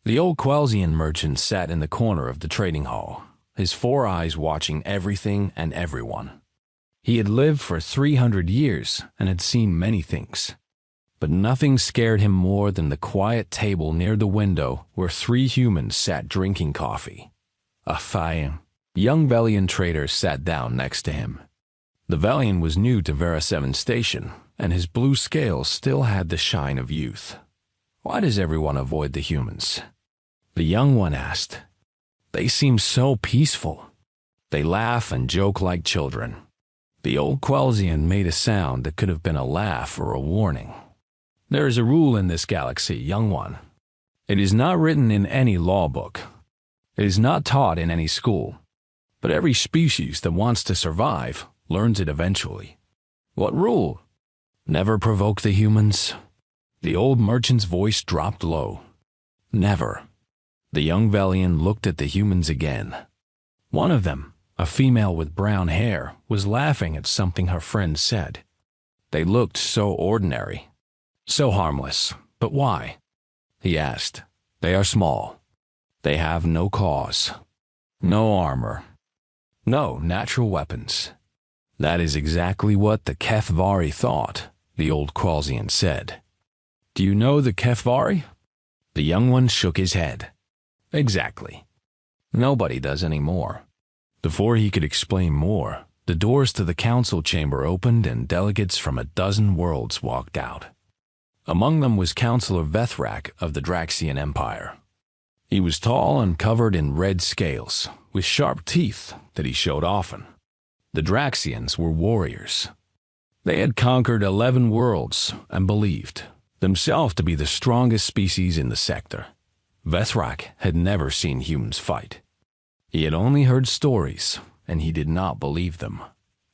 The old Quelsian merchant sat in the corner of the trading hall, his four eyes watching everything and everyone. He had lived for 300 years and had seen many things. But nothing scared him more than the quiet table near the window where three humans sat drinking coffee. A fine, young Velian trader sat down next to him. The Velian was new to Vera 7 Station, and his blue scales still had the shine of youth. "Why does everyone avoid the humans?" The young one asked. "They seem so peaceful. They laugh and joke like children." The old Quelsian made a sound that could have been a laugh or a warning. "There is a rule in this galaxy, young one. It is not written in any law book. It is not taught in any school. But every species that wants to survive learns it eventually." "What rule?" "Never provoke the humans." The old merchant's voice dropped low. "Never." The young Velian looked at the humans again. One of them, a female with brown hair, was laughing at something her friend said. They looked so ordinary, so harmless. "But why?" he asked. "They are small. They have no claws, no armor, no natural weapons." "That is exactly what the HFY thought," the old Quelsian said. "Do you know the HFY?" The young one shook his head. "Exactly. Nobody does anymore." Before he could explain more, the doors to the council chamber opened and delegates from a dozen worlds walked out. Among them was Councillor Vethrak of the Draxian Empire. He was tall and covered in red scales, with sharp teeth that he showed often. The Draxians were warriors. They had conquered 11 worlds and believed themselves to be the strongest species in the sector. Vethrak had never seen humans fight. He had only heard stories, and he did not believe them.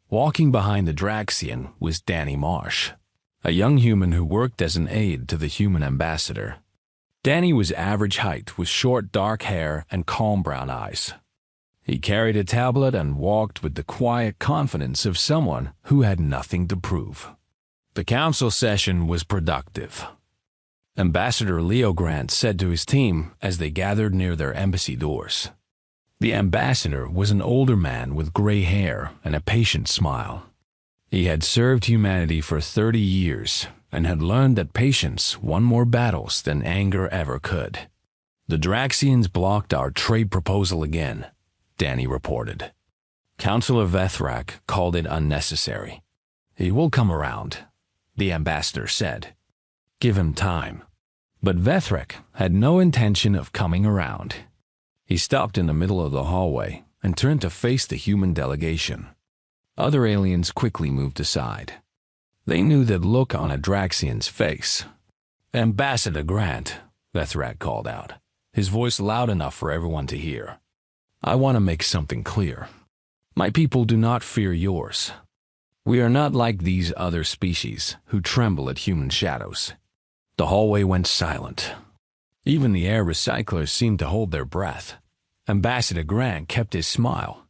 Walking behind the Draxian was Danny Marsh, a young human who worked as an aide to the human ambassador. Danny was average height with short dark hair and calm brown eyes. He carried a tablet and walked with the quiet confidence of someone who had nothing to prove. The council session was productive. Ambassador Leo Grant said to his team as they gathered near their embassy doors. The ambassador was an older man with gray hair and a patient smile. He had served humanity for 30 years and had learned that patience won more battles than anger ever could. "The Draxians blocked our trade proposal again," Danny reported. Councillor Vethrak called it unnecessary. "He will come around," the ambassador said. "Give him time." But Vethrak had no intention of coming around. He stopped in the middle of the hallway and turned to face the human delegation. Other aliens quickly moved aside. They knew that look on a Draxian's face. "Ambassador Grant," Vethrak called out, his voice loud enough for everyone to hear. "I want to make something clear. My people do not fear yours. We are not like these other species who tremble at human shadows." The hallway went silent. Even the air recyclers seemed to hold their breath. Ambassador Grant kept his smile.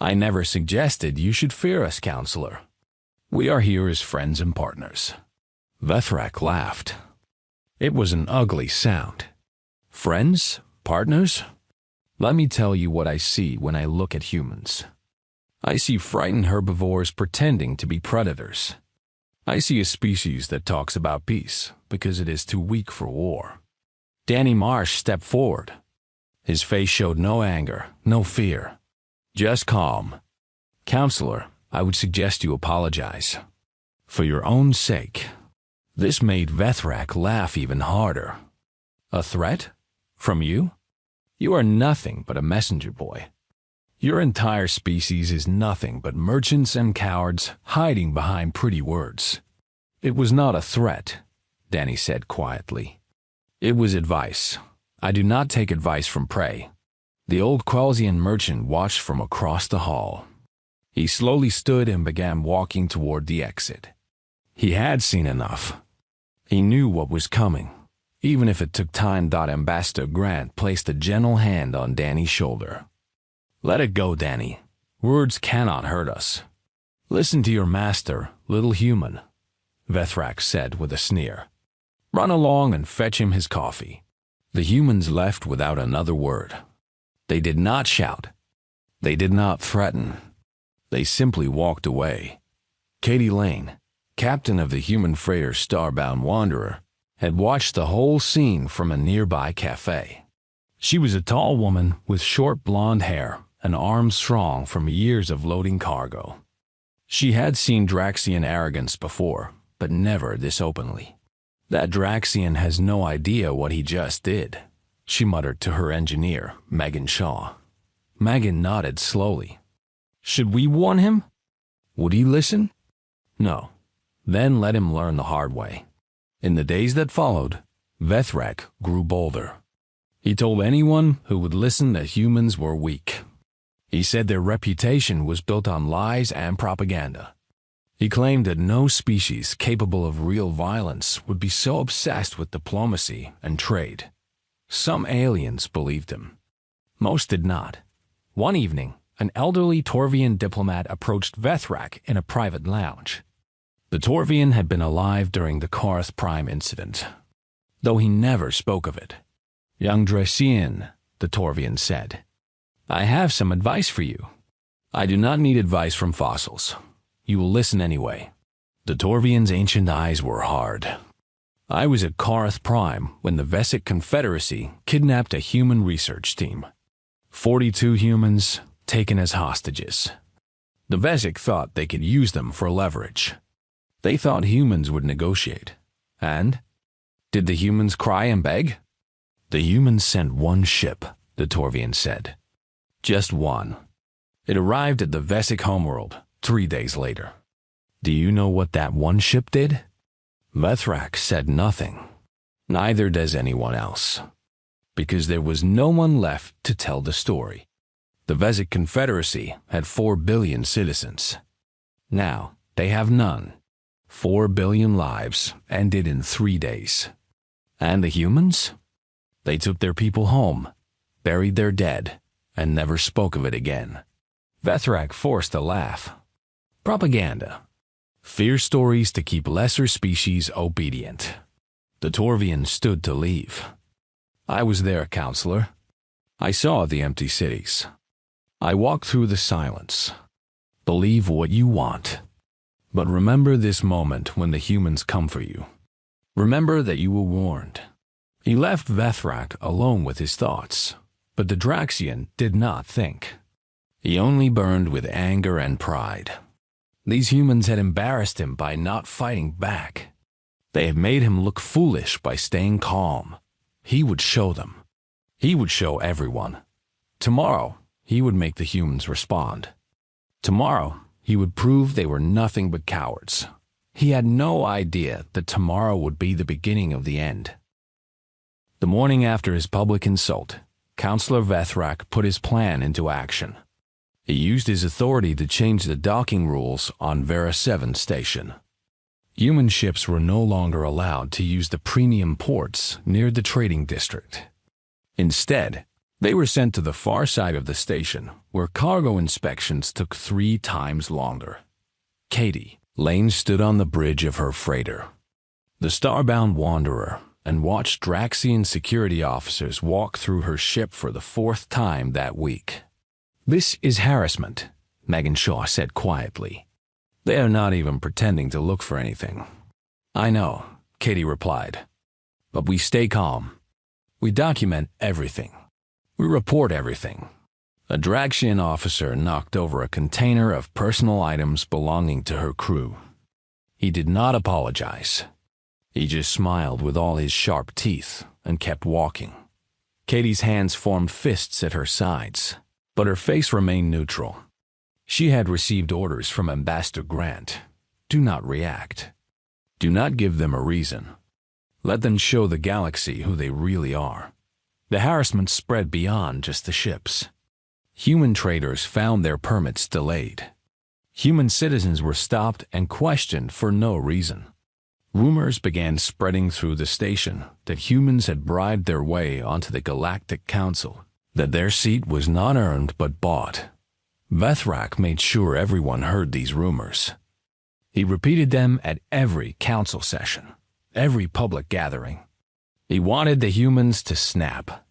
"I never suggested you should fear us, Counselor. We are here as friends and partners." Vethrak laughed. It was an ugly sound. "Friends? Partners? Let me tell you what I see when I look at humans. I see frightened herbivores pretending to be predators. I see a species that talks about peace because it is too weak for war." Danny Marsh stepped forward. His face showed no anger, no fear, just calm. "Counselor, I would suggest you apologize. For your own sake." This made Vethrak laugh even harder. "A threat? From you? You are nothing but a messenger boy. Your entire species is nothing but merchants and cowards hiding behind pretty words." "It was not a threat," Danny said quietly. "It was advice. I do not take advice from prey." The old Quelsian merchant watched from across the hall. He slowly stood and began walking toward the exit. He had seen enough. He knew what was coming, even if it took time. Ambassador Grant placed a gentle hand on Danny's shoulder. "Let it go, Danny. Words cannot hurt us. Listen to your master, little human," Vethrak said with a sneer. "Run along and fetch him his coffee." The humans left without another word. They did not shout. They did not threaten. They simply walked away. Katie Lane, captain of the human freighter Starbound Wanderer, had watched the whole scene from a nearby cafe. She was a tall woman with short blonde hair and arms strong from years of loading cargo. She had seen Draxian arrogance before, but never this openly. That Draxian has no idea what he just did, she muttered to her engineer, Megan Shaw. Megan nodded slowly. Should we warn him? Would he listen? No. Then let him learn the hard way. In the days that followed, Vethrak grew bolder. He told anyone who would listen that humans were weak. He said their reputation was built on lies and propaganda. He claimed that no species capable of real violence would be so obsessed with diplomacy and trade. Some aliens believed him. Most did not. One evening, an elderly Torvian diplomat approached Vethrak in a private lounge. The Torvian had been alive during the Karth Prime incident, though he never spoke of it. Young Draxian, the Torvian said, I have some advice for you. I do not need advice from fossils. You will listen anyway. The Torvian's ancient eyes were hard. I was at Karth Prime when the Vesic Confederacy kidnapped a human research team. 42 humans taken as hostages. The Vesic thought they could use them for leverage. They thought humans would negotiate. And? Did the humans cry and beg? The humans sent one ship, the Torvian said. Just one. It arrived at the Vesic homeworld 3 days later. Do you know what that one ship did? Vethrak said nothing. Neither does anyone else. Because there was no one left to tell the story. The Vesic Confederacy had 4 billion citizens. Now, they have none. 4 billion lives ended in 3 days. And the humans? They took their people home, buried their dead, and never spoke of it again. Vethrak forced a laugh. Propaganda. Fear stories to keep lesser species obedient. The Torvian stood to leave. I was there, counselor. I saw the empty cities. I walked through the silence. Believe what you want. But remember this moment when the humans come for you. Remember that you were warned. He left Vethrak alone with his thoughts, but the Draxian did not think. He only burned with anger and pride. These humans had embarrassed him by not fighting back. They had made him look foolish by staying calm. He would show them. He would show everyone. Tomorrow, he would make the humans respond. Tomorrow, he would prove they were nothing but cowards. He had no idea that tomorrow would be the beginning of the end. The morning after his public insult, Counselor Vethrak put his plan into action. He used his authority to change the docking rules on Vera 7 station. Human ships were no longer allowed to use the premium ports near the trading district. Instead, they were sent to the far side of the station, where cargo inspections took 3 times longer. Katie Lane stood on the bridge of her freighter, the Starbound Wanderer, and watched Draxian security officers walk through her ship for the 4th time that week. This is harassment, Megan Shaw said quietly. They are not even pretending to look for anything. I know, Katie replied. But we stay calm. We document everything. We report everything. A Draxian officer knocked over a container of personal items belonging to her crew. He did not apologize. He just smiled with all his sharp teeth and kept walking. Katie's hands formed fists at her sides, but her face remained neutral. She had received orders from Ambassador Grant. Do not react. Do not give them a reason. Let them show the galaxy who they really are. The harassment spread beyond just the ships. Human traders found their permits delayed. Human citizens were stopped and questioned for no reason. Rumors began spreading through the station that humans had bribed their way onto the Galactic Council, that their seat was not earned but bought. Vethrak made sure everyone heard these rumors. He repeated them at every council session, every public gathering. He wanted the humans to snap.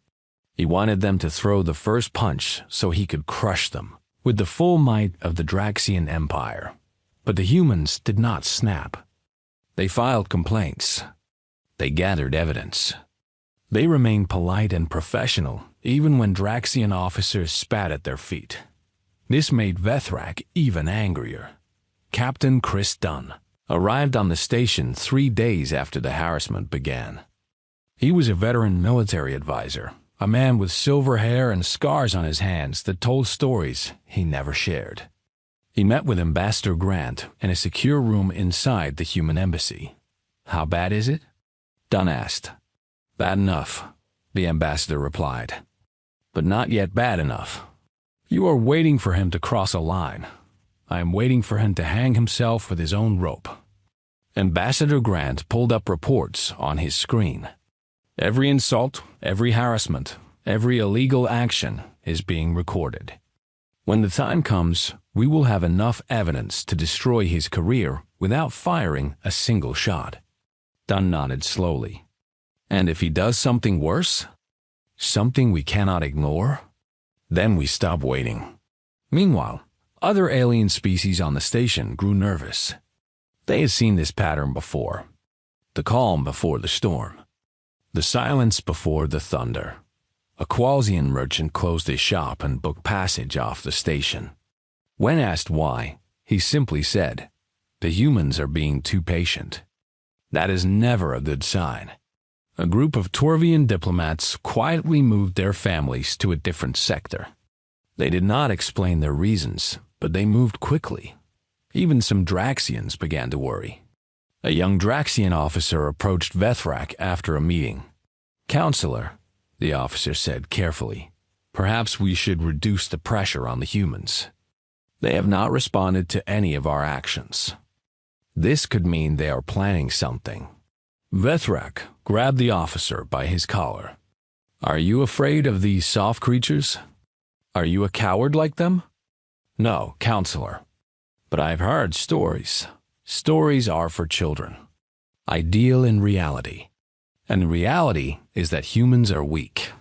He wanted them to throw the first punch so he could crush them with the full might of the Draxian Empire. But the humans did not snap. They filed complaints. They gathered evidence. They remained polite and professional even when Draxian officers spat at their feet. This made Vethrak even angrier. Captain Chris Dunn arrived on the station 3 days after the harassment began. He was a veteran military advisor, a man with silver hair and scars on his hands that told stories he never shared. He met with Ambassador Grant in a secure room inside the human embassy. "How bad is it?" Dunn asked. "Bad enough," the ambassador replied. "But not yet bad enough. You are waiting for him to cross a line. I am waiting for him to hang himself with his own rope." Ambassador Grant pulled up reports on his screen. Every insult, every harassment, every illegal action is being recorded. When the time comes, we will have enough evidence to destroy his career without firing a single shot. Dunn nodded slowly. "And if he does something worse? Something we cannot ignore? Then we stop waiting." Meanwhile, other alien species on the station grew nervous. They had seen this pattern before. The calm before the storm. The silence before the thunder. A Qualsian merchant closed his shop and booked passage off the station. When asked why, he simply said, "The humans are being too patient." That is never a good sign. A group of Torvian diplomats quietly moved their families to a different sector. They did not explain their reasons, but they moved quickly. Even some Draxians began to worry. A young Draxian officer approached Vethrak after a meeting. "Counselor," the officer said carefully, "perhaps we should reduce the pressure on the humans. They have not responded to any of our actions. This could mean they are planning something." Vethrak grabbed the officer by his collar. "Are you afraid of these soft creatures? Are you a coward like them?" "No, counselor. But I've heard stories. Stories are for children. I deal in reality. And the reality is that humans are weak.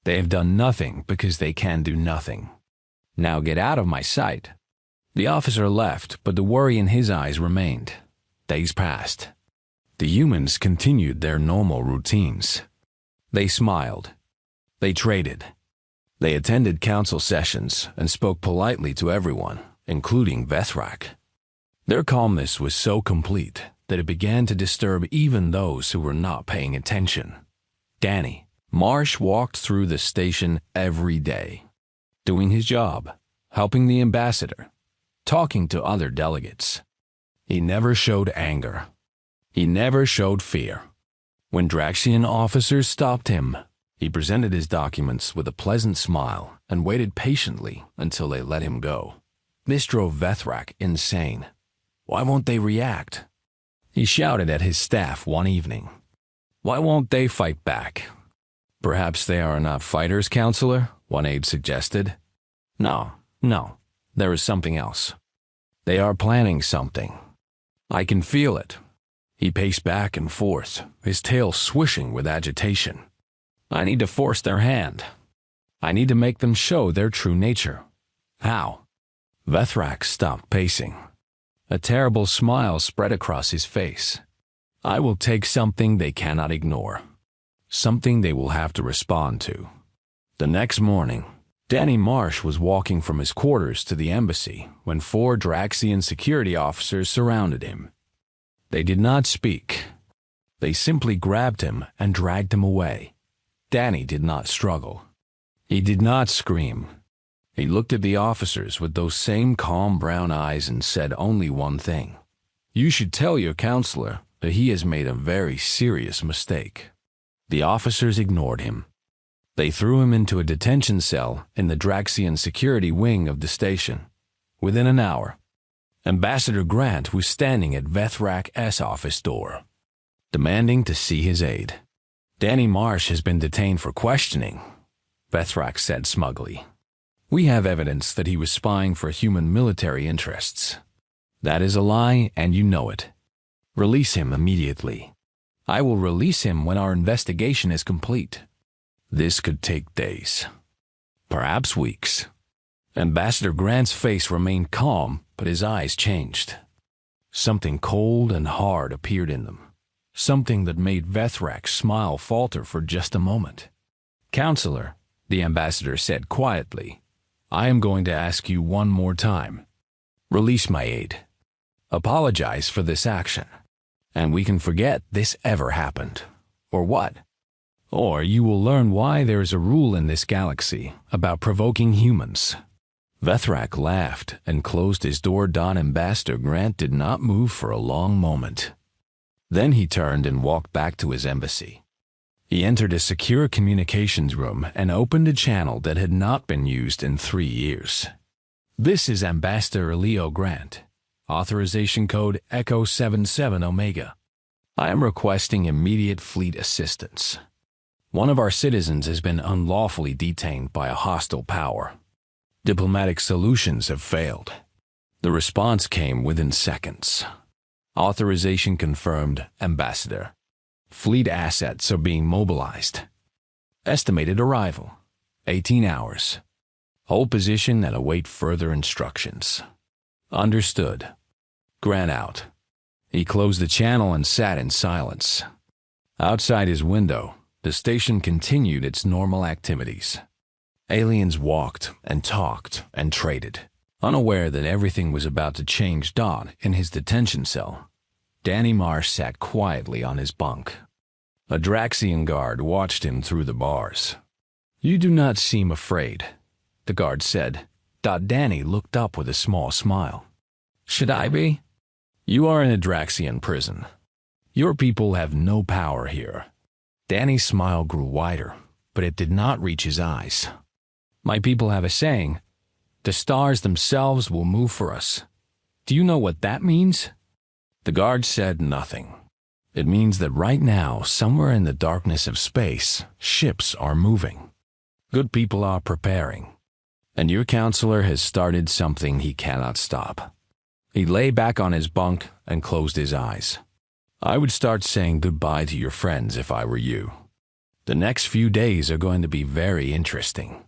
They have done nothing because they can do nothing. Now get out of my sight." The officer left, but the worry in his eyes remained. Days passed. The humans continued their normal routines. They smiled. They traded. They attended council sessions and spoke politely to everyone, including Vethrak. Their calmness was so complete that it began to disturb even those who were not paying attention. Danny Marsh walked through the station every day, doing his job, helping the ambassador, talking to other delegates. He never showed anger. He never showed fear. When Draxian officers stopped him, he presented his documents with a pleasant smile and waited patiently until they let him go. This drove Vethrak insane. Why won't they react? He shouted at his staff one evening. Why won't they fight back? Perhaps they are not fighters, counselor, one aide suggested. No, there is something else. They are planning something. I can feel it. He paced back and forth, his tail swishing with agitation. I need to force their hand. I need to make them show their true nature. How? Vethrak stopped pacing. A terrible smile spread across his face. I will take something they cannot ignore. Something they will have to respond to. The next morning, Danny Marsh was walking from his quarters to the embassy when 4 Draxian security officers surrounded him. They did not speak. They simply grabbed him and dragged him away. Danny did not struggle. He did not scream. He looked at the officers with those same calm brown eyes and said only one thing. You should tell your counselor that he has made a very serious mistake. The officers ignored him. They threw him into a detention cell in the Draxian security wing of the station. Within an hour, Ambassador Grant was standing at Vethrak's office door, demanding to see his aide. Danny Marsh has been detained for questioning, Vethrak said smugly. We have evidence that he was spying for human military interests. That is a lie, and you know it. Release him immediately. I will release him when our investigation is complete. This could take days, perhaps weeks. Ambassador Grant's face remained calm, but his eyes changed. Something cold and hard appeared in them, something that made Vethrak's smile falter for just a moment. "Counselor," the ambassador said quietly, "I am going to ask you one more time. Release my aide. Apologize for this action, and we can forget this ever happened. Or what? Or you will learn why there is a rule in this galaxy about provoking humans." Vethrak laughed and closed his door. Ambassador Grant did not move for a long moment. Then he turned and walked back to his embassy. He entered a secure communications room and opened a channel that had not been used in 3 years. "This is Ambassador Leo Grant. Authorization code Echo 77 Omega. I am requesting immediate fleet assistance. One of our citizens has been unlawfully detained by a hostile power. Diplomatic solutions have failed." The response came within seconds. "Authorization confirmed, Ambassador. Fleet assets are being mobilized. Estimated arrival, 18 hours. Hold position and await further instructions." "Understood." Grant out. He closed the channel and sat in silence. Outside his window, the station continued its normal activities. Aliens walked and talked and traded, unaware that everything was about to change. In his detention cell, Danny Marsh sat quietly on his bunk. A Draxian guard watched him through the bars. "You do not seem afraid," the guard said. Danny looked up with a small smile. "Should I be? You are in a Draxian prison. Your people have no power here." Danny's smile grew wider, but it did not reach his eyes. "My people have a saying, the stars themselves will move for us. Do you know what that means?" The guard said nothing. "It means that right now, somewhere in the darkness of space, ships are moving. Good people are preparing. And your counselor has started something he cannot stop." He lay back on his bunk and closed his eyes. "I would start saying goodbye to your friends if I were you. The next few days are going to be very interesting."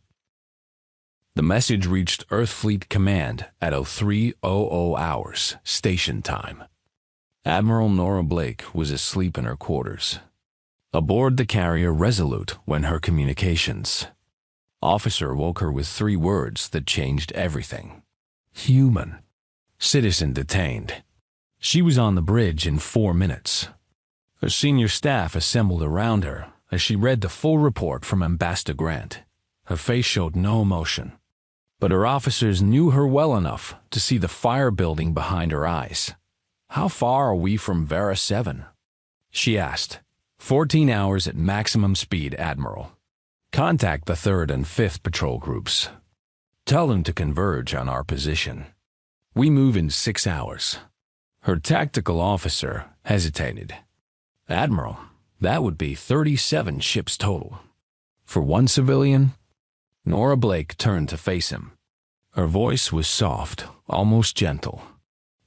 The message reached Earth Fleet Command at 03:00 hours, station time. Admiral Nora Blake was asleep in her quarters. Aboard the carrier Resolute went her communications. Officer woke her with 3 words that changed everything. "Human. Citizen detained." She was on the bridge in 4 minutes. Her senior staff assembled around her as she read the full report from Ambassador Grant. Her face showed no emotion, but her officers knew her well enough to see the fire building behind her eyes. "How far are we from Vera 7? She asked. 14 hours at maximum speed, Admiral. Contact the 3rd and 5th patrol groups. Tell them to converge on our position. We move in 6 hours. Her tactical officer hesitated. "Admiral, that would be 37 ships total. For one civilian?" Nora Blake turned to face him. Her voice was soft, almost gentle.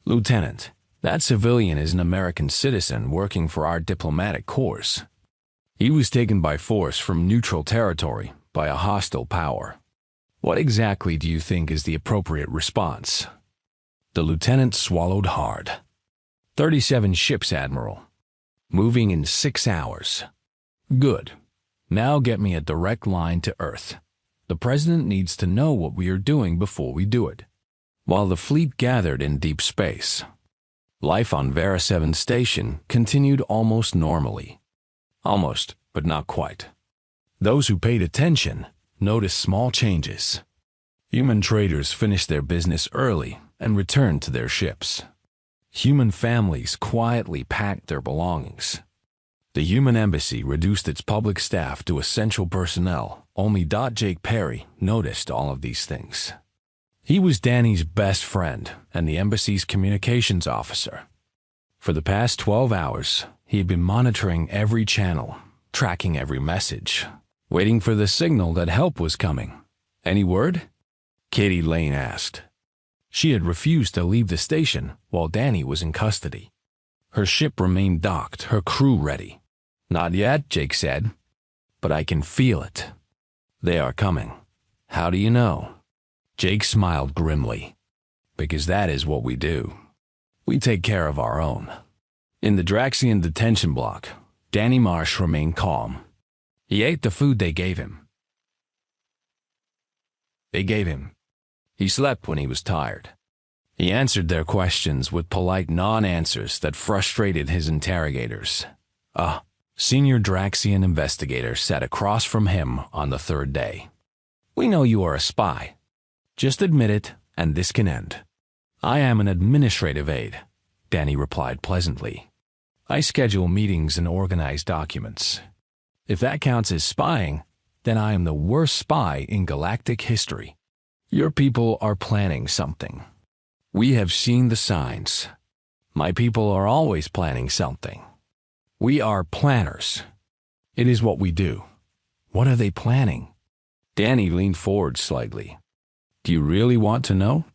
"Lieutenant, that civilian is an American citizen working for our diplomatic corps. He was taken by force from neutral territory by a hostile power. What exactly do you think is the appropriate response?" The lieutenant swallowed hard. 37 ships, Admiral. Moving in 6 hours. Good. Now get me a direct line to Earth. The President needs to know what we are doing before we do it." While the fleet gathered in deep space, life on Vera 7 station continued almost normally. Almost, but not quite. Those who paid attention noticed small changes. Human traders finished their business early and returned to their ships. Human families quietly packed their belongings. The human embassy reduced its public staff to essential personnel. Only Jake Perry noticed all of these things. He was Danny's best friend and the embassy's communications officer. For the past 12 hours, he had been monitoring every channel, tracking every message, waiting for the signal that help was coming. "Any word?" Katie Lane asked. She had refused to leave the station while Danny was in custody. Her ship remained docked, her crew ready, Not yet, Jake said, but I can feel it. They are coming. How do you know? Jake smiled grimly. Because that is what we do. We take care of our own. In the Draxian detention block, Danny Marsh remained calm. He ate the food they gave him. He slept when he was tired. He answered their questions with polite non-answers that frustrated his interrogators. A senior Draxian investigator sat across from him on the third day. We know you are a spy. Just admit it, and this can end. I am an administrative aide, Danny replied pleasantly. I schedule meetings and organize documents. If that counts as spying, then I am the worst spy in galactic history. Your people are planning something. We have seen the signs. My people are always planning something. We are planners. It is what we do. What are they planning? Danny leaned forward slightly. Do you really want to know?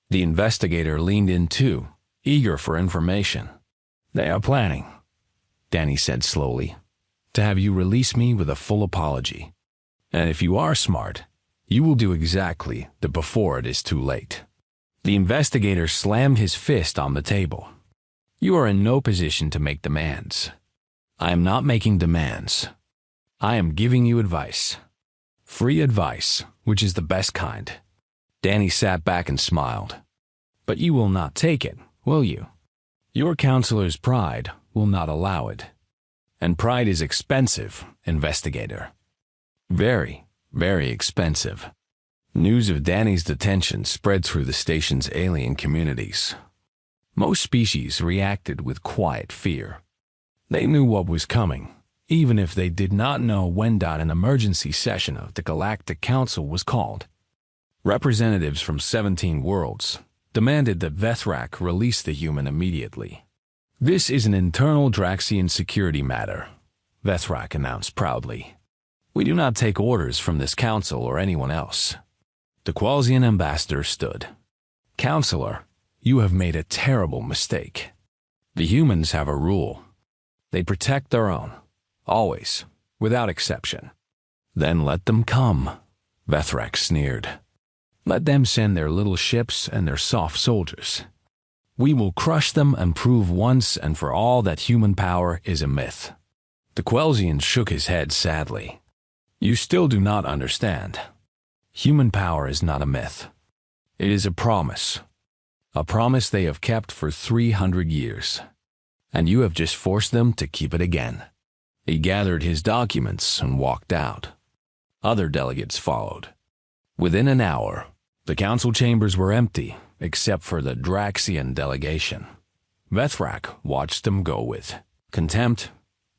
The investigator leaned in too, eager for information. They are planning, Danny said slowly, to have you release me with a full apology. And if you are smart, you will do exactly that before it is too late. The investigator slammed his fist on the table. You are in no position to make demands. I am not making demands. I am giving you advice. Free advice, which is the best kind. Danny sat back and smiled. But you will not take it, will you? Your counselor's pride will not allow it. And pride is expensive, investigator. Very, very expensive. News of Danny's detention spread through the station's alien communities. Most species reacted with quiet fear. They knew what was coming, even if they did not know when an emergency session of the Galactic Council was called. Representatives from 17 worlds demanded that Vethrak release the human immediately. This is an internal Draxian security matter, Vethrak announced proudly. We do not take orders from this council or anyone else. The Qualsian ambassador stood. Counselor, you have made a terrible mistake. The humans have a rule. They protect their own, always, without exception. Then let them come, Vethrak sneered. Let them send their little ships and their soft soldiers. We will crush them and prove once and for all that human power is a myth. The Qualsian shook his head sadly. You still do not understand. Human power is not a myth. It is a promise they have kept for 300 years. And you have just forced them to keep it again. He gathered his documents and walked out. Other delegates followed. Within an hour, the council chambers were empty, except for the Draxian delegation. Vethrak watched them go with contempt,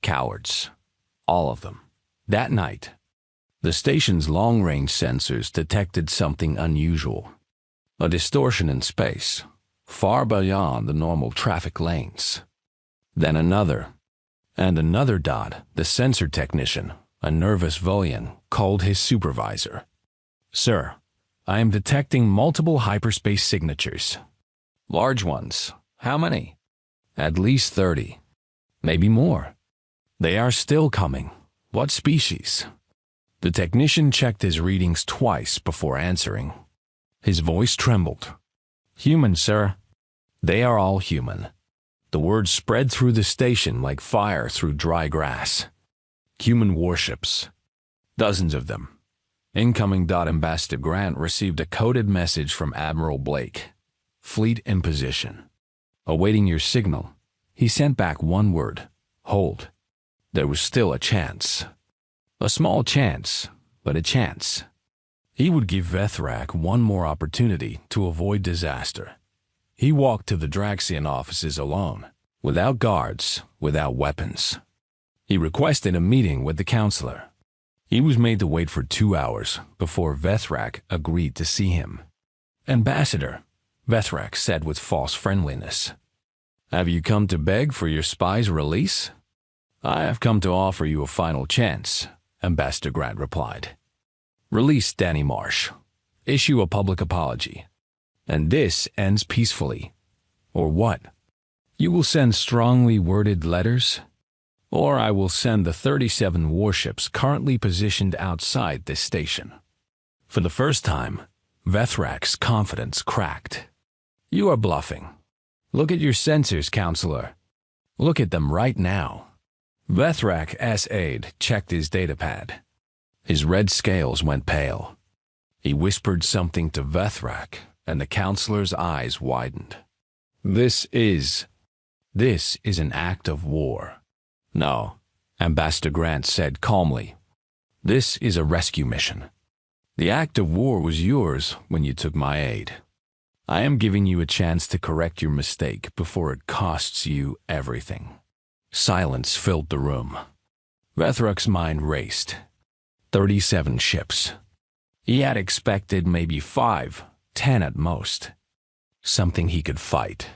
cowards, all of them. That night, the station's long-range sensors detected something unusual. A distortion in space, far beyond the normal traffic lanes. Then another, and another dot. The sensor technician, a nervous Volian, called his supervisor. Sir, I am detecting multiple hyperspace signatures. Large ones. How many? At least 30. Maybe more. They are still coming. What species? The technician checked his readings twice before answering. His voice trembled. Human, sir. They are all human. The words spread through the station like fire through dry grass. Human warships. Dozens of them. Incoming. Ambassador Grant received a coded message from Admiral Blake. Fleet in position. Awaiting your signal, he sent back one word. Hold. There was still a chance. A small chance, but a chance. He would give Vethrak one more opportunity to avoid disaster. He walked to the Draxian offices alone, without guards, without weapons. He requested a meeting with the counselor. He was made to wait for 2 hours before Vethrak agreed to see him. Ambassador, Vethrak said with false friendliness. Have you come to beg for your spy's release? I have come to offer you a final chance, Ambassador Grant replied. Release Danny Marsh. Issue a public apology. And this ends peacefully. Or what? You will send strongly worded letters? or I will send the 37 warships currently positioned outside this station." For the first time, Vethrak's confidence cracked. "You are bluffing. Look at your sensors, Counselor. Look at them right now." Vethrak's aide checked his datapad. His red scales went pale. He whispered something to Vethrak, and the counselor's eyes widened. This is an act of war." "No," Ambassador Grant said calmly. "This is a rescue mission. The act of war was yours when you took my aid. I am giving you a chance to correct your mistake before it costs you everything." Silence filled the room. Vethrak's mind raced. 37 ships. He had expected maybe 5, 10 at most. Something he could fight.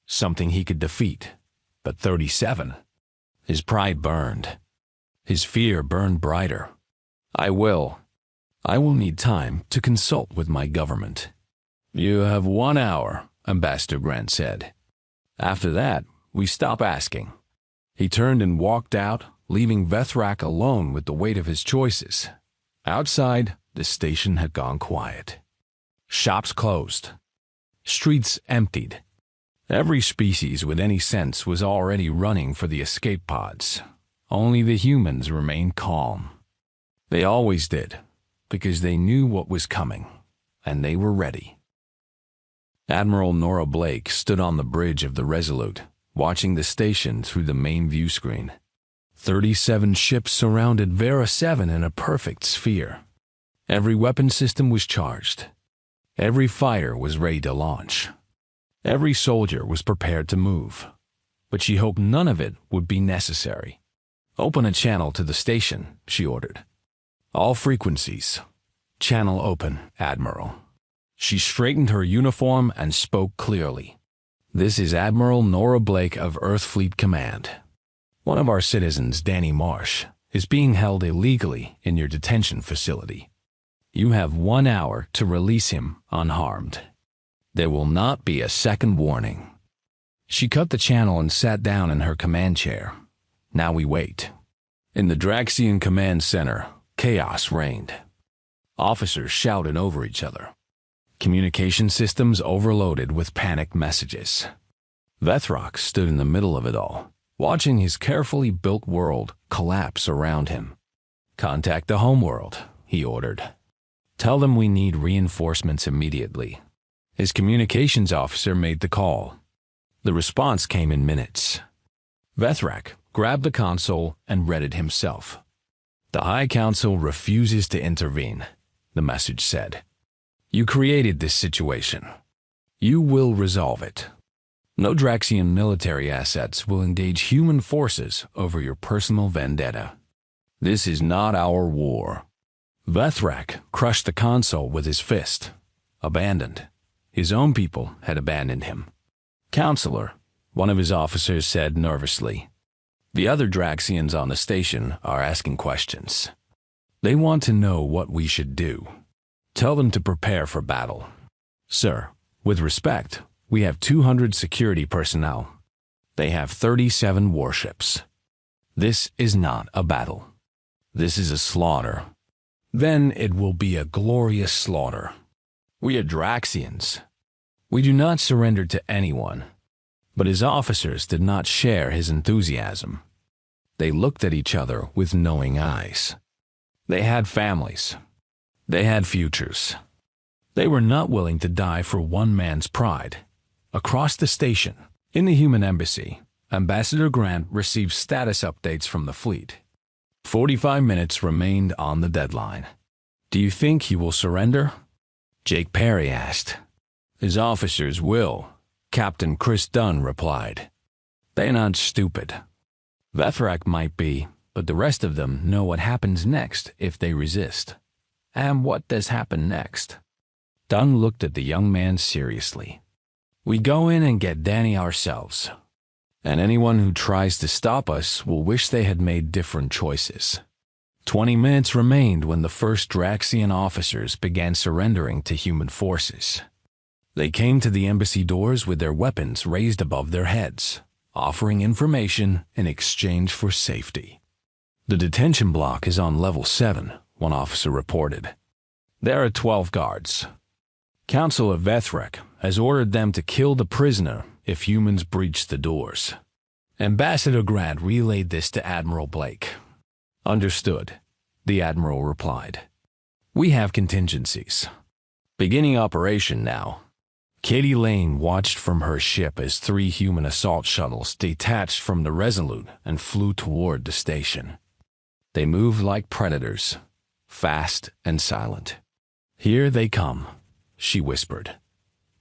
Something he could defeat. But 37? His pride burned. His fear burned brighter. I will need time to consult with my government." "You have 1 hour," Ambassador Grant said. "After that, we stop asking." He turned and walked out, leaving Vethrak alone with the weight of his choices. Outside, the station had gone quiet. Shops closed. Streets emptied. Every species with any sense was already running for the escape pods. Only the humans remained calm. They always did, because they knew what was coming, and they were ready. Admiral Nora Blake stood on the bridge of the Resolute, watching the station through the main view screen. 37 ships surrounded Vera 7 in a perfect sphere. Every weapon system was charged. Every fighter was ready to launch. Every soldier was prepared to move. But she hoped none of it would be necessary. "Open a channel to the station," she ordered. "All frequencies. Channel open, Admiral." She straightened her uniform and spoke clearly. "This is Admiral Nora Blake of Earth Fleet Command. One of our citizens, Danny Marsh, is being held illegally in your detention facility. You have 1 hour to release him unharmed. There will not be a second warning." She cut the channel and sat down in her command chair. Now we wait. In the Draxian Command Center, chaos reigned. Officers shouted over each other. Communication systems overloaded with panicked messages. Vethrak stood in the middle of it all, watching his carefully built world collapse around him. "Contact the homeworld," he ordered. "Tell them we need reinforcements immediately." His communications officer made the call. The response came in minutes. Vethrak grabbed the console and read it himself. "The High Council refuses to intervene," the message said. "You created this situation. You will resolve it. No Draxian military assets will engage human forces over your personal vendetta. This is not our war." Vethrak crushed the console with his fist. Abandoned. His own people had abandoned him. "Counselor," one of his officers said nervously, "the other Draxians on the station are asking questions. They want to know what we should do. Tell them to prepare for battle." "Sir, with respect, we have 200 security personnel. They have 37 warships. This is not a battle. This is a slaughter. Then it will be a glorious slaughter. We are Draxians. We do not surrender to anyone." But his officers did not share his enthusiasm. They looked at each other with knowing eyes. They had families. They had futures. They were not willing to die for one man's pride. Across the station, in the human embassy, Ambassador Grant received status updates from the fleet. 45 minutes remained on the deadline. "Do you think he will surrender?" Jake Perry asked. "His officers will," Captain Chris Dunn replied. "They're not stupid. Vethrak might be, but the rest of them know what happens next if they resist." "And what does happen next?" Dunn looked at the young man seriously. "We go in and get Danny ourselves. And anyone who tries to stop us will wish they had made different choices." 20 minutes remained when the first Draxian officers began surrendering to human forces. They came to the embassy doors with their weapons raised above their heads. offering information in exchange for safety. The detention block is on level 7, one officer reported. There are 12 guards. Councilor Vethrek has ordered them to kill the prisoner if humans breach the doors. Ambassador Grant relayed this to Admiral Blake. Understood, the Admiral replied. We have contingencies. Beginning operation now. Katie Lane watched from her ship as 3 human assault shuttles detached from the Resolute and flew toward the station. They moved like predators, fast and silent. Here they come, she whispered.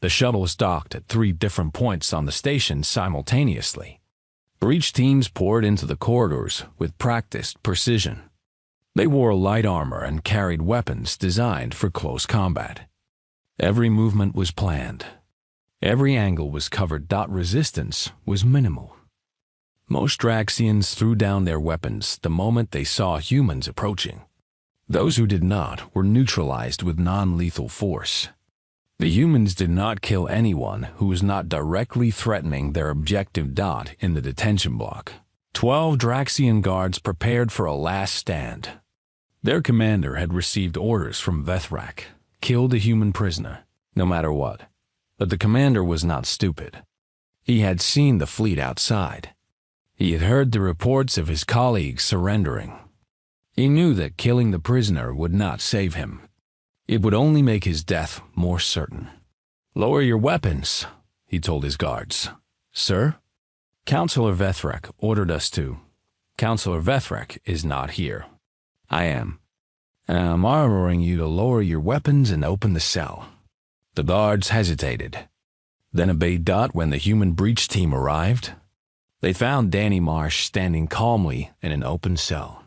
The shuttles docked at 3 different points on the station simultaneously. Breach teams poured into the corridors with practiced precision. They wore light armor and carried weapons designed for close combat. Every movement was planned. Every angle was covered. Resistance was minimal. Most Draxians threw down their weapons the moment they saw humans approaching. Those who did not were neutralized with non-lethal force. The humans did not kill anyone who was not directly threatening their objective. In the detention block, 12 Draxian guards prepared for a last stand. Their commander had received orders from Vethrek. Kill the human prisoner, no matter what. But the commander was not stupid. He had seen the fleet outside. He had heard the reports of his colleagues surrendering. He knew that killing the prisoner would not save him. It would only make his death more certain. Lower your weapons, he told his guards. Sir? Councilor Vethrek ordered us to. Councilor Vethrek is not here. I am. And I'm ordering you to lower your weapons and open the cell. The guards hesitated, then obeyed. When the human breach team arrived, they found Danny Marsh standing calmly in an open cell,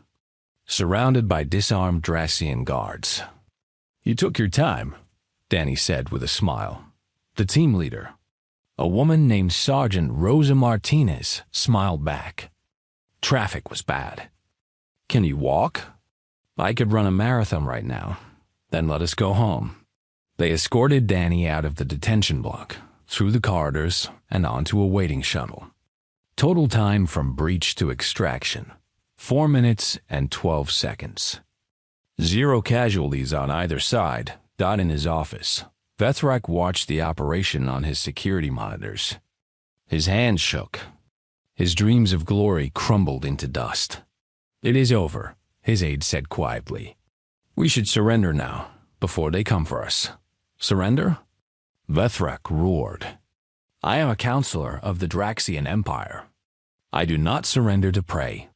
surrounded by disarmed Draxian guards. You took your time, Danny said with a smile. The team leader, a woman named Sergeant Rosa Martinez, smiled back. Traffic was bad. Can you walk? I could run a marathon right now. Then let us go home. They escorted Danny out of the detention block, through the corridors, and onto a waiting shuttle. Total time from breach to extraction, 4 minutes and 12 seconds. 0 casualties on either side. In his office, Vethrek watched the operation on his security monitors. His hands shook. His dreams of glory crumbled into dust. It is over, his aide said quietly. We should surrender now, before they come for us. Surrender? Vethrek roared. I am a counselor of the Draxian Empire. I do not surrender to prey.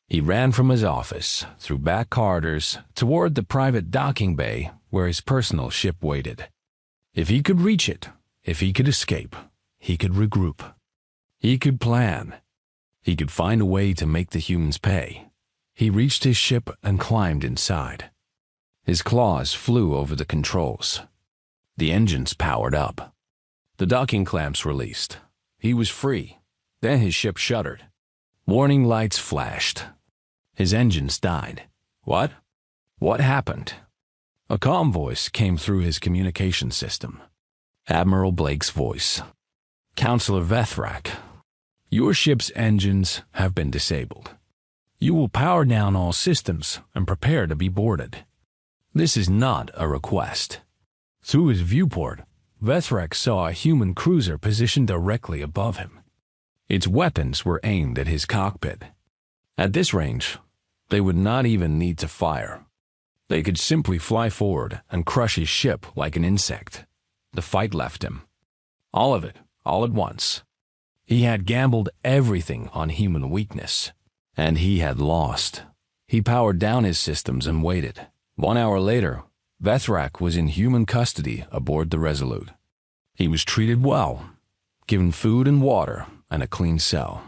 He ran from his office, through back corridors, toward the private docking bay where his personal ship waited. If he could reach it, if he could escape, he could regroup. He could plan. He could find a way to make the humans pay. He reached his ship and climbed inside. His claws flew over the controls. The engines powered up. The docking clamps released. He was free. Then his ship shuddered. Warning lights flashed. His engines died. What? What happened? A calm voice came through his communication system. Admiral Blake's voice. Councilor Vethrek, your ship's engines have been disabled. You will power down all systems and prepare to be boarded. This is not a request. Through his viewport, Vethrek saw a human cruiser positioned directly above him. Its weapons were aimed at his cockpit. At this range, they would not even need to fire. They could simply fly forward and crush his ship like an insect. The fight left him. All of it, all at once. He had gambled everything on human weakness, and he had lost. He powered down his systems and waited. 1 hour later, Vethrek was in human custody aboard the Resolute. He was treated well, given food and water and a clean cell.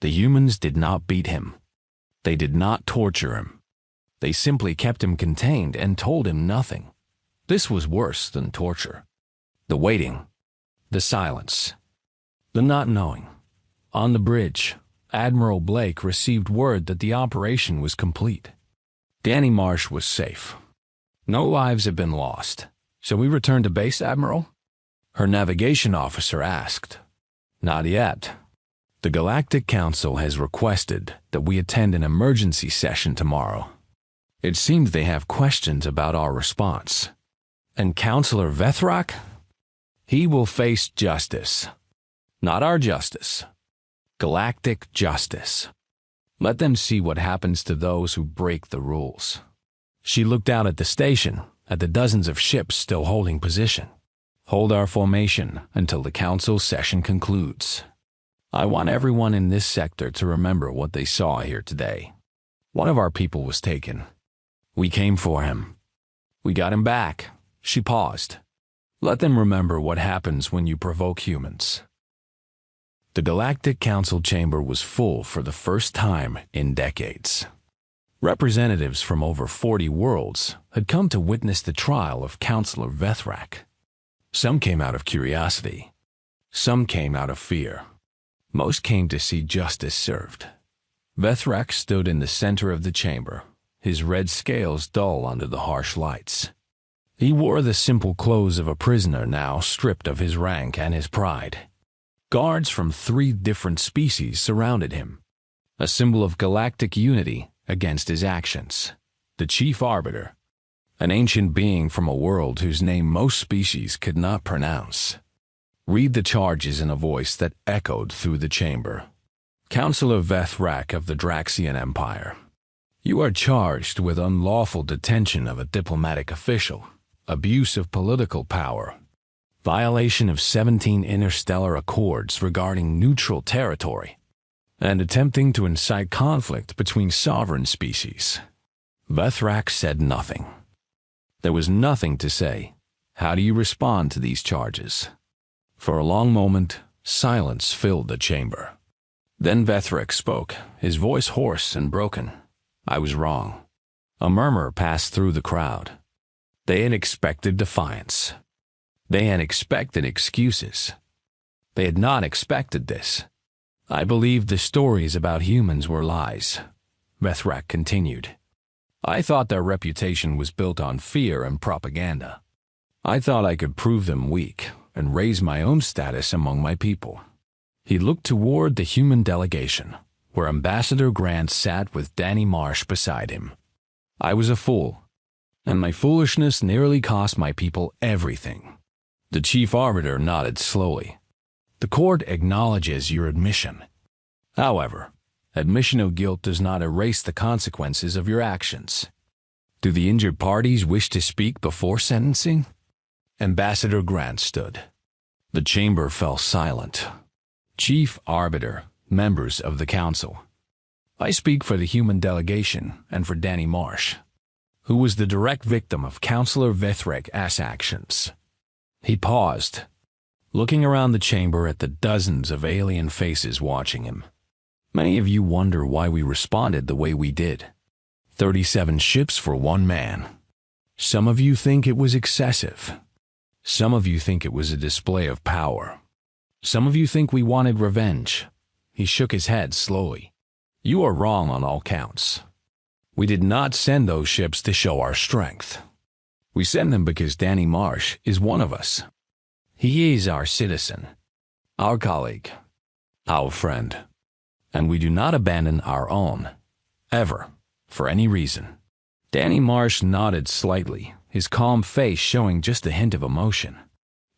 The humans did not beat him. They did not torture him. They simply kept him contained and told him nothing. This was worse than torture. The waiting, the silence, the not knowing. On the bridge, Admiral Blake received word that the operation was complete. Danny Marsh was safe. No lives have been lost. Shall we return to base, Admiral? Her navigation officer asked. Not yet. The Galactic Council has requested that we attend an emergency session tomorrow. It seems they have questions about our response. And Counselor Vethrak? He will face justice. Not our justice. Galactic justice. Let them see what happens to those who break the rules. She looked out at the station, at the dozens of ships still holding position. Hold our formation until the council session concludes. I want everyone in this sector to remember what they saw here today. One of our people was taken. We came for him. We got him back. She paused. Let them remember what happens when you provoke humans. The Galactic Council chamber was full for the first time in decades. Representatives from over 40 worlds had come to witness the trial of Counselor Vethrak. Some came out of curiosity. Some came out of fear. Most came to see justice served. Vethrak stood in the center of the chamber, his red scales dull under the harsh lights. He wore the simple clothes of a prisoner now stripped of his rank and his pride. Guards from 3 different species surrounded him, a symbol of galactic unity against his actions. The Chief Arbiter, an ancient being from a world whose name most species could not pronounce, read the charges in a voice that echoed through the chamber. Counselor Vethrak of the Draxian Empire, you are charged with unlawful detention of a diplomatic official, abuse of political power, violation of 17 interstellar accords regarding neutral territory, and attempting to incite conflict between sovereign species. Vethrak said nothing. There was nothing to say. How do you respond to these charges? For a long moment, silence filled the chamber. Then Vethrak spoke, his voice hoarse and broken. I was wrong. A murmur passed through the crowd. They had expected defiance. They had expected excuses. They had not expected this. I believed the stories about humans were lies, Vethrak continued. I thought their reputation was built on fear and propaganda. I thought I could prove them weak and raise my own status among my people. He looked toward the human delegation, where Ambassador Grant sat with Danny Marsh beside him. I was a fool, and my foolishness nearly cost my people everything. The Chief Arbiter nodded slowly. The court acknowledges your admission. However, admission of guilt does not erase the consequences of your actions. Do the injured parties wish to speak before sentencing? Ambassador Grant stood. The chamber fell silent. Chief Arbiter, members of the council. I speak for the human delegation and for Danny Marsh, who was the direct victim of Counselor Vethrak's actions. He paused, looking around the chamber at the dozens of alien faces watching him. Many of you wonder why we responded the way we did. 37 ships for one man. Some of you think it was excessive. Some of you think it was a display of power. Some of you think we wanted revenge. He shook his head slowly. You are wrong on all counts. We did not send those ships to show our strength. We sent them because Danny Marsh is one of us. He is our citizen, our colleague, our friend, and we do not abandon our own, ever, for any reason. Danny Marsh nodded slightly, his calm face showing just a hint of emotion.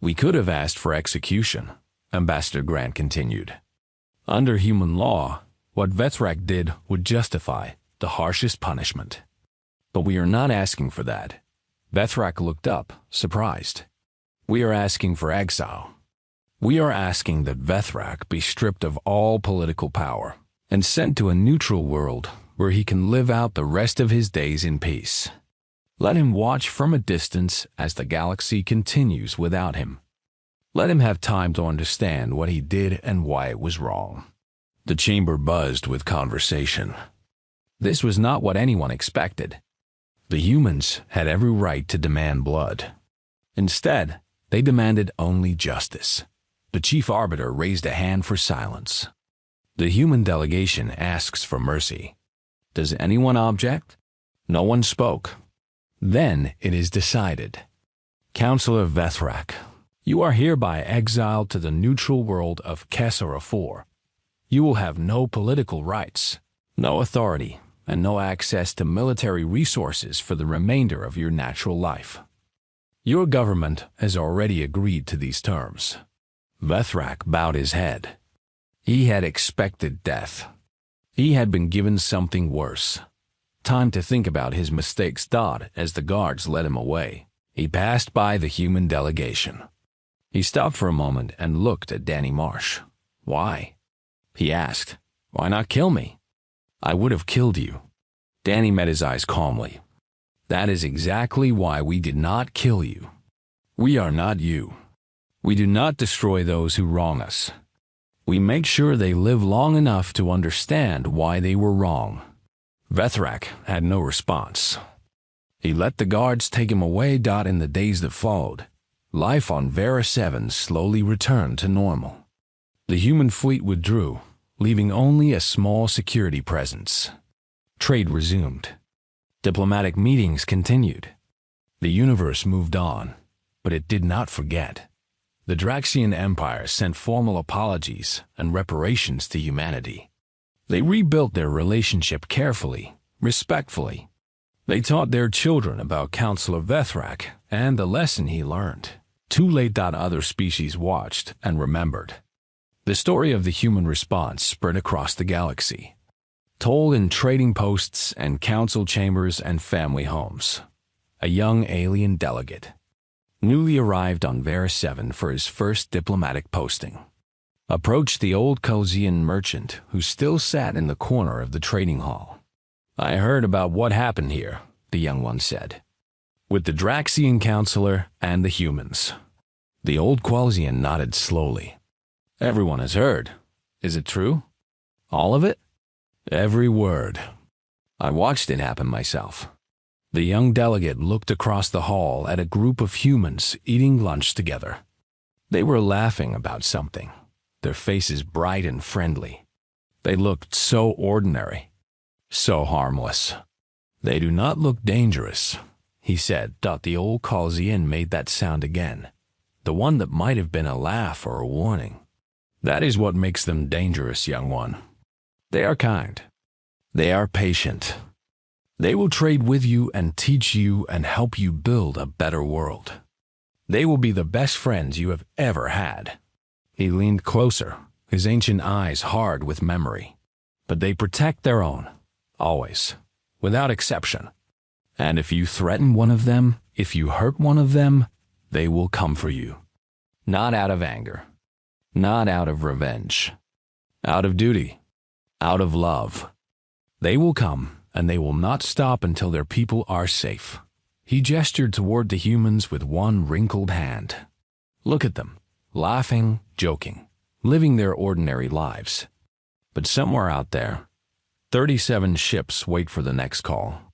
We could have asked for execution, Ambassador Grant continued. Under human law, what Vethrak did would justify the harshest punishment. But we are not asking for that. Vethrak looked up, surprised. We are asking for exile. We are asking that Vethrak be stripped of all political power and sent to a neutral world where he can live out the rest of his days in peace. Let him watch from a distance as the galaxy continues without him. Let him have time to understand what he did and why it was wrong. The chamber buzzed with conversation. This was not what anyone expected. The humans had every right to demand blood. Instead, they demanded only justice. The Chief Arbiter raised a hand for silence. The human delegation asks for mercy. Does anyone object? No one spoke. Then it is decided. Counselor Vethrak, you are hereby exiled to the neutral world of Kessera 4. You will have no political rights, no authority, and no access to military resources for the remainder of your natural life. Your government has already agreed to these terms. Vethrak bowed his head. He had expected death. He had been given something worse. Time to think about his mistakes, thought as the guards led him away. He passed by the human delegation. He stopped for a moment and looked at Danny Marsh. Why? He asked. Why not kill me? I would have killed you. Danny met his eyes calmly. That is exactly why we did not kill you. We are not you. We do not destroy those who wrong us. We make sure they live long enough to understand why they were wrong. Vethrak had no response. He let the guards take him away. In the days that followed, life on Vera 7 slowly returned to normal. The human fleet withdrew, leaving only a small security presence. Trade resumed. Diplomatic meetings continued. The universe moved on, but it did not forget. The Draxian Empire sent formal apologies and reparations to humanity. They rebuilt their relationship carefully, respectfully. They taught their children about Counselor Vethrak and the lesson he learned. Too late. Other species watched and remembered. The story of the human response spread across the galaxy, told in trading posts and council chambers and family homes. A young alien delegate, newly arrived on Vera 7 for his first diplomatic posting, approached the old Chaldean merchant who still sat in the corner of the trading hall. I heard about what happened here, the young one said, with the Draxian counselor and the humans. The old Chaldean nodded slowly. Everyone has heard. Is it true? All of it? Every word. I watched it happen myself. The young delegate looked across the hall at a group of humans eating lunch together. They were laughing about something, their faces bright and friendly. They looked so ordinary, so harmless. They do not look dangerous, he said. The old Chaldean made that sound again, the one that might have been a laugh or a warning. That is what makes them dangerous, young one. They are kind. They are patient. They will trade with you and teach you and help you build a better world. They will be the best friends you have ever had. He leaned closer, his ancient eyes hard with memory. But they protect their own, always, without exception. And if you threaten one of them, if you hurt one of them, they will come for you. Not out of anger, not out of revenge, out of duty, out of love. They will come, and they will not stop until their people are safe. He gestured toward the humans with one wrinkled hand. Look at them, laughing, joking, living their ordinary lives. But somewhere out there, 37 ships wait for the next call.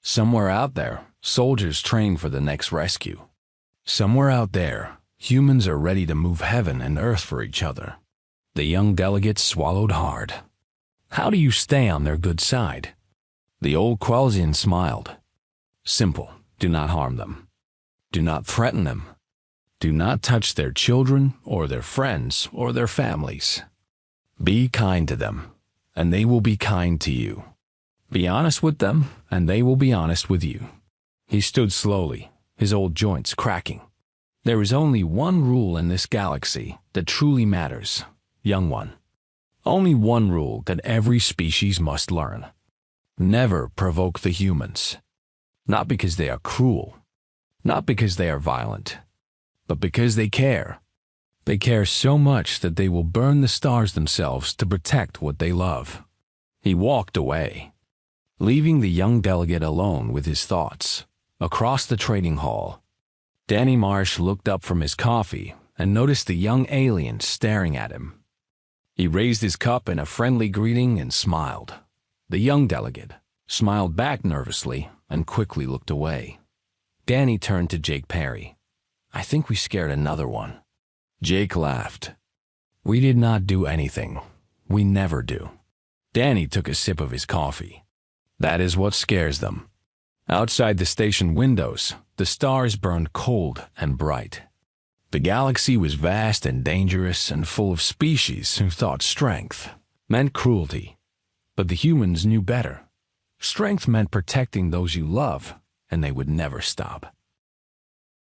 Somewhere out there, soldiers train for the next rescue. Somewhere out there, humans are ready to move heaven and earth for each other. The young delegate swallowed hard. How do you stay on their good side? The old Chaldean smiled. Simple. Do not harm them. Do not threaten them. Do not touch their children or their friends or their families. Be kind to them, and they will be kind to you. Be honest with them, and they will be honest with you. He stood slowly, his old joints cracking. There is only one rule in this galaxy that truly matters, young one. Only one rule that every species must learn. Never provoke the humans. Not because they are cruel, not because they are violent, but because they care. They care so much that they will burn the stars themselves to protect what they love. He walked away, leaving the young delegate alone with his thoughts. Across the trading hall, Danny Marsh looked up from his coffee and noticed the young alien staring at him. He raised his cup in a friendly greeting and smiled. The young delegate smiled back nervously and quickly looked away. Danny turned to Jake Perry. I think we scared another one. Jake laughed. We did not do anything. We never do. Danny took a sip of his coffee. That is what scares them. Outside the station windows, the stars burned cold and bright. The galaxy was vast and dangerous and full of species who thought strength, meant cruelty, but the humans knew better. Strength meant protecting those you love, and they would never stop.